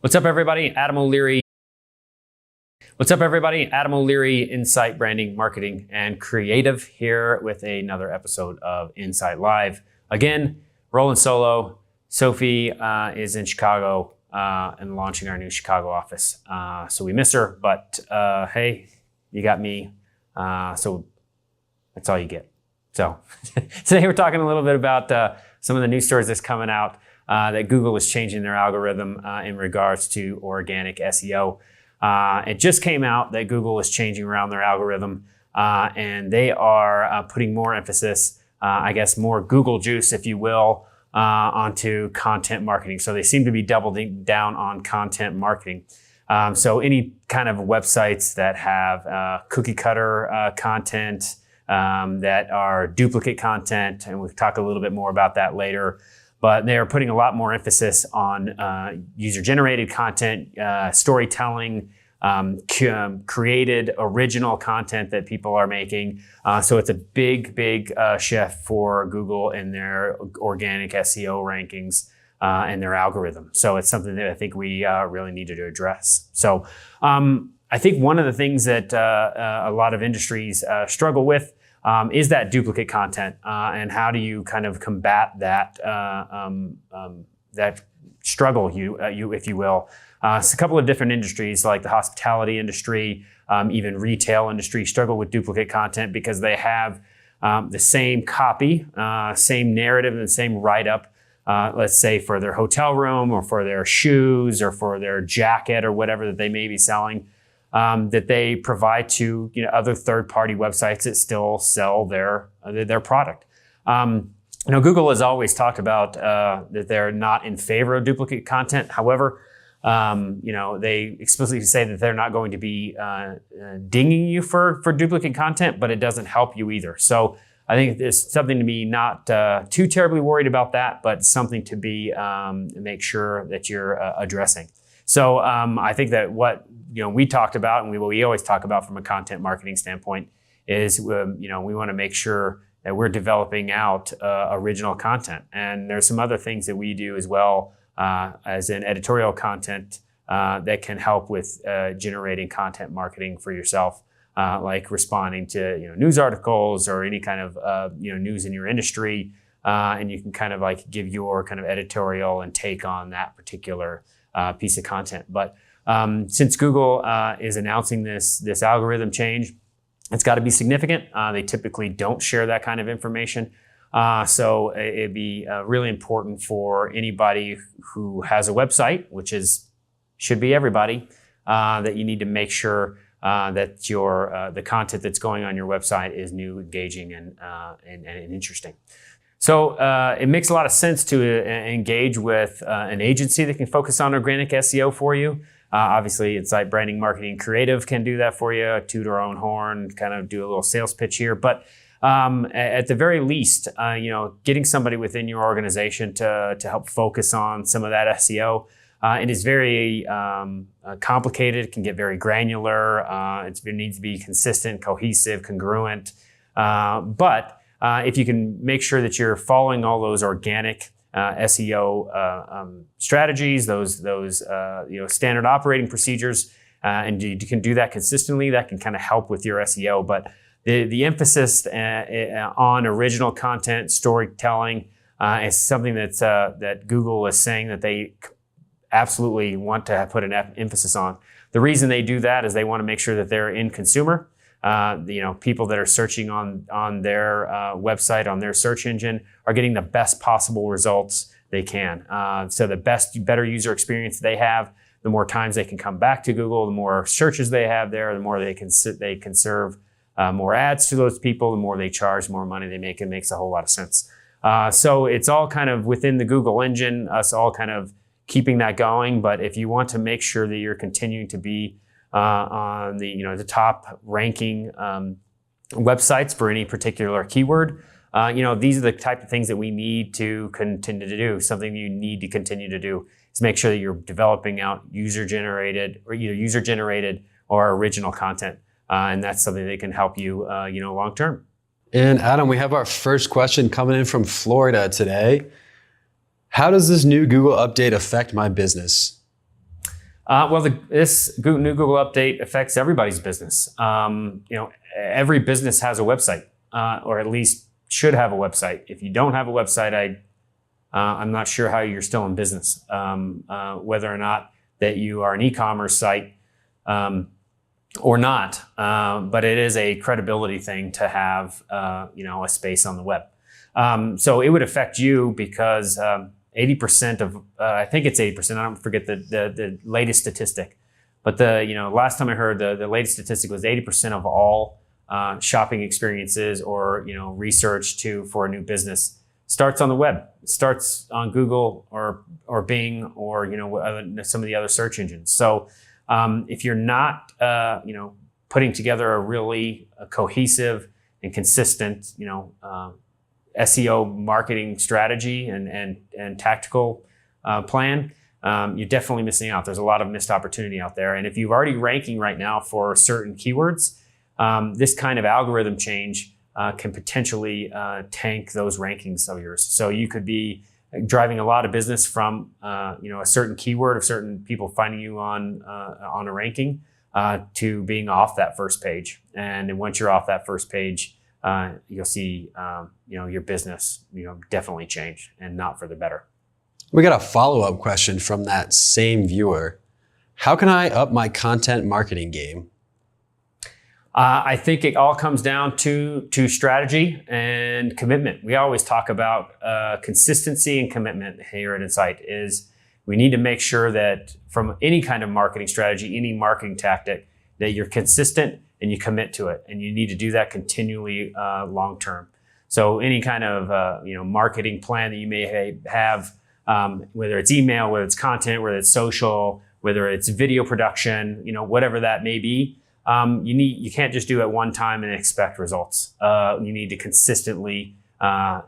What's up, everybody? Adam O'Leary. What's up, everybody? Adam O'Leary, Encite Branding, Marketing, and Creative here with another episode of Encite Live. Again, rolling solo. Sophie is in Chicago and launching our new Chicago office. So we miss her, but hey, you got me. So that's all you get. So today we're talking a little bit about some of the new stories that's coming out. That Google is changing their algorithm in regards to organic SEO. It just came out that Google is changing around their algorithm and they are putting more emphasis, I guess more Google juice, if you will, onto content marketing. So they seem to be doubling down on content marketing. So any kind of websites that have cookie cutter content, that are duplicate content, and we'll talk a little bit more about that later. But they are putting a lot more emphasis on user-generated content, storytelling, created original content that people are making. So it's a big shift for Google in their organic SEO rankings and their algorithm. So it's something that I think we really needed to address. So I think one of the things that a lot of industries struggle with is that duplicate content, and how do you kind of combat that that struggle, if you will. It's a couple of different industries, like the hospitality industry, even retail industry, struggle with duplicate content because they have the same copy, same narrative, and the same write-up. Let's say for their hotel room, or for their shoes, or for their jacket, or whatever that they may be selling. That they provide to other third-party websites that still sell their product. Google has always talked about that they're not in favor of duplicate content. However, they explicitly say that they're not going to be dinging you for duplicate content, but it doesn't help you either. So I think there's something to be not too terribly worried about that, but something to be make sure that you're addressing. So I think that what we talked about, and what we always talk about from a content marketing standpoint, is we want to make sure that we're developing out original content. And there's some other things that we do as well as in editorial content that can help with generating content marketing for yourself, like responding to news articles or any kind of news in your industry, and you can kind of like give your kind of editorial and take on that particular piece of content. But since Google is announcing this algorithm change, it's got to be significant. They typically don't share that kind of information. So it'd be really important for anybody who has a website, which should be everybody, that you need to make sure that the content that's going on your website is new, engaging, and interesting. So it makes a lot of sense to engage with an agency that can focus on organic SEO for you. Obviously, Encite Branding, Marketing, Creative can do that for you, toot our own horn, kind of do a little sales pitch here. But at the very least, getting somebody within your organization to help focus on some of that SEO. It is very complicated. It can get very granular. It needs to be consistent, cohesive, congruent. But if you can make sure that you're following all those organic SEO strategies, those standard operating procedures, and you can do that consistently, that can kind of help with your SEO. But the emphasis on original content, storytelling, is something that Google is saying that they absolutely want to put an emphasis on. The reason they do that is they want to make sure that they're in consumer. People that are searching on their website, on their search engine, are getting the best possible results they can. So the better user experience they have, the more times they can come back to Google, the more searches they have there, the more they can serve more ads to those people, the more they charge, the more money they make. It makes a whole lot of sense. So it's all kind of within the Google engine, us all kind of keeping that going. But if you want to make sure that you're continuing to be on the top ranking websites for any particular keyword, these are the type of things that we need to continue to do. Something you need to continue to do is make sure that you're developing out user-generated or original content, and that's something that can help you, long term. And Adam, we have our first question coming in from Florida today. How does this new Google update affect my business? Well, this new Google update affects everybody's business. Every business has a website, or at least should have a website. If you don't have a website, I'm not sure how you're still in business, whether or not that you are an e-commerce site or not. But it is a credibility thing to have, a space on the web. So it would affect you because 80% of, I think it's 80%. I don't forget the latest statistic, but last time I heard the latest statistic was 80% of all shopping experiences or research for a new business starts on the web. It starts on Google or Bing or some of the other search engines. So if you're not putting together a really cohesive and consistent SEO marketing strategy and tactical plan, you're definitely missing out. There's a lot of missed opportunity out there. And if you're already ranking right now for certain keywords, this kind of algorithm change can potentially tank those rankings of yours. So you could be driving a lot of business from a certain keyword of certain people finding you on a ranking to being off that first page. And then once you're off that first page, you'll see your business definitely change, and not for the better. We got a follow-up question from that same viewer. How can I up my content marketing game? I think it all comes down to strategy and commitment. We always talk about consistency and commitment here at Encite. We need to make sure that from any kind of marketing strategy, any marketing tactic, that you're consistent and you commit to it. And you need to do that continually long term. So any kind of marketing plan that you may have, whether it's email, whether it's content, whether it's social, whether it's video production, whatever that may be, you can't just do it one time and expect results. You need to consistently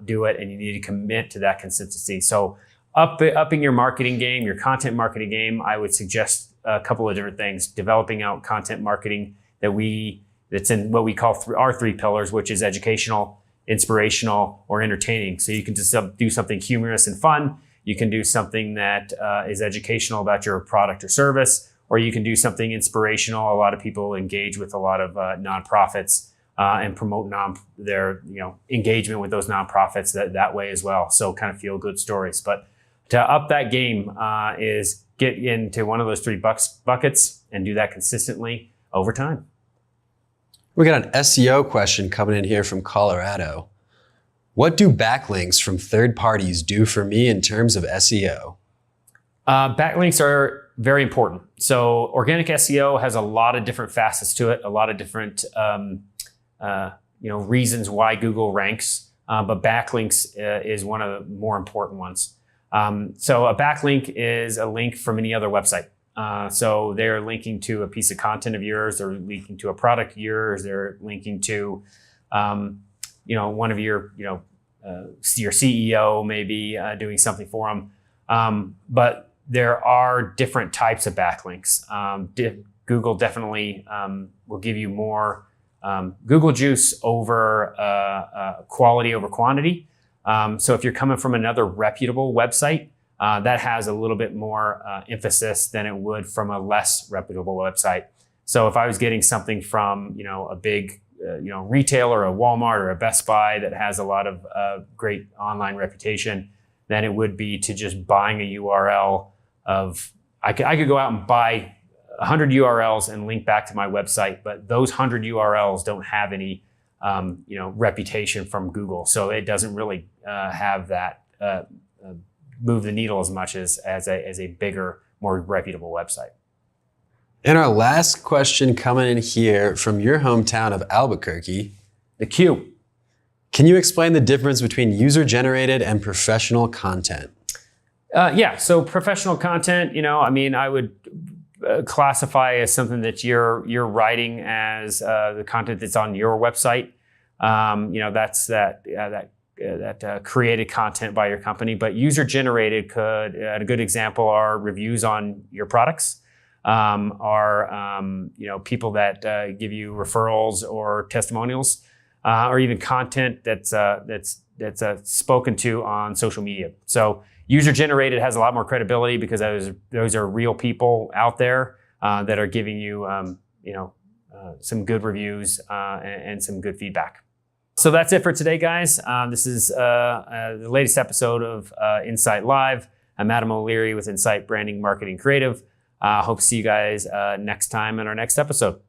do it, and you need to commit to that consistency. So upping your marketing game, your content marketing game, I would suggest a couple of different things. Developing out content marketing that's in what we call our three pillars, which is educational, inspirational, or entertaining. So you can just do something humorous and fun. You can do something that is educational about your product or service, or you can do something inspirational. A lot of people engage with a lot of nonprofits and promote their engagement with those nonprofits that way as well. So kind of feel good stories. But to up that game is get into one of those three buckets and do that consistently over time. We got an SEO question coming in here from Colorado. What do backlinks from third parties do for me in terms of SEO? Backlinks are very important. So organic SEO has a lot of different facets to it, a lot of different reasons why Google ranks, but backlinks is one of the more important ones. So a backlink is a link from any other website. So they're linking to a piece of content of yours, they're linking to a product of yours, they're linking to, one of your CEO maybe doing something for them. But there are different types of backlinks. Google definitely will give you more Google juice over quality over quantity. So if you're coming from another reputable website, that has a little bit more emphasis than it would from a less reputable website. So if I was getting something from a big retailer, a Walmart or a Best Buy that has a lot of great online reputation, then it would be to just buying a URL of I could go out and buy 100 URLs and link back to my website, but those 100 URLs don't have any reputation from Google, so it doesn't really have that move the needle as much as a bigger, more reputable website. And our last question coming in here from your hometown of Albuquerque. The Q. Can you explain the difference between user-generated and professional content? So professional content, I would classify as something that you're writing as the content that's on your website. That's that created content by your company. But user-generated a good example are reviews on your products, people that give you referrals or testimonials, or even content that's spoken to on social media. So user generated has a lot more credibility because those are real people out there that are giving you some good reviews and some good feedback. So that's it for today, guys. This is the latest episode of Encite Live. I'm Adam O'Leary with Encite Branding, Marketing, Creative. Hope to see you guys next time in our next episode.